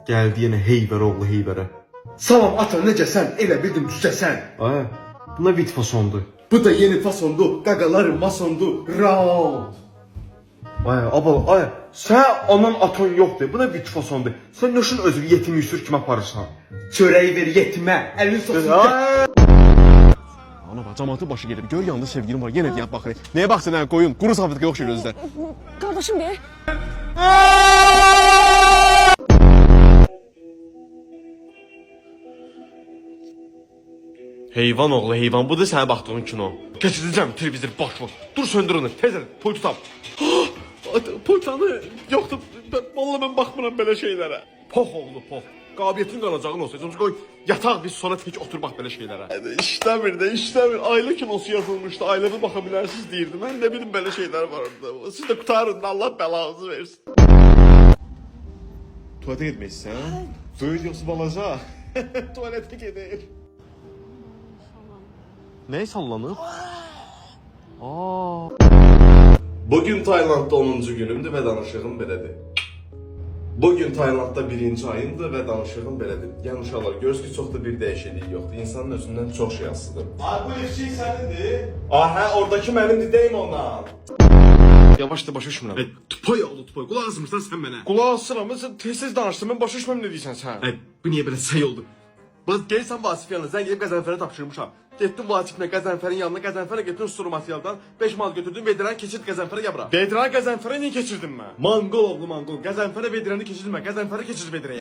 Gəldi yenə heyvər oğlu heyvərə. Salam ata, necəsən? Elə bildim düzəsən. Ay, bu nə bit fasondur? Bu da yeni fasondu, qaqaları masondu, round. Ay, abal, ay, sən anan aton yoxdur. Bu nə bit fasondur? Sən nöşün özünü yetim yüsür kimi aparırsan? Çörəyi ver yetimə, əlini soxsun. Ay, Ana bak, cəmaatın başı gelir. Gör yanında sevgilim var. Yenə deyib baxır. Nəyə baxsın hə, qoyun? Quru safiqə yox şey özdə. Kardeşim de. Heyvan oğlu heyvan. Bu da sənə baxdığın kino. Keçirəcəm televizor boş ver. Dur söndür onu. Tez ol. Pul tutam. Pultanı yoxdur. Vallahi mən baxmıram belə şeylərə. Pox oğlu pox. Qabiliyyətin qalacağın olsa, sonuç qoy yataq biz sonra tək oturmaq belə şeylərə. İşləmir də, işləmir. Ailə kinosu yazılmışdı. Ailəvi baxa bilərsiniz deyirdi. Mən nə bilim belə şeylər vardı. Siz də qutarın, Allah bəlanızı versin. Tuvalete getmək istəyirsən? Böyük yoxsa balaca? Tuvalete gedir. Nə sallanıb? Bugün Taylandda 10-cu günümdür və danışığım belədir. Bugün Taylandda 1-ci ayımdır və danışığım belədir. Yəni uşaqlar, görürsünüz ki, çox da bir dəyişiklik yoxdur. İnsanın özündən çox şey asılıdır. Ay, bu lifçik sənindir. Hə, oradakı mənimdir, deyim ondan. Yavaş da başa düşmürəm. Tupay oğlu tupay. Qulaq asmırsan sən mənə. Qulaq asıram. Sən tez-tez danışdın. Mən başa düşmürəm nə deyirsən sən. Bu niyə belə səy oldu? Bak gelirsən Vasif yanına, sən gedib Qəzənfərə tapşırmışam. Getdim Vasiflə Qəzənfərin yanına, Qəzənfərə getdim suru materialdan 5 mal götürdüm, Vedran keçirdi Qəzənfərə yabra. Vedran Qəzənfərə niyə keçirdim mən? Manqol oğlu Manqol. Qəzənfərə Vedranı keçirdim mən, Qəzənfərə keçirdi Vedraya.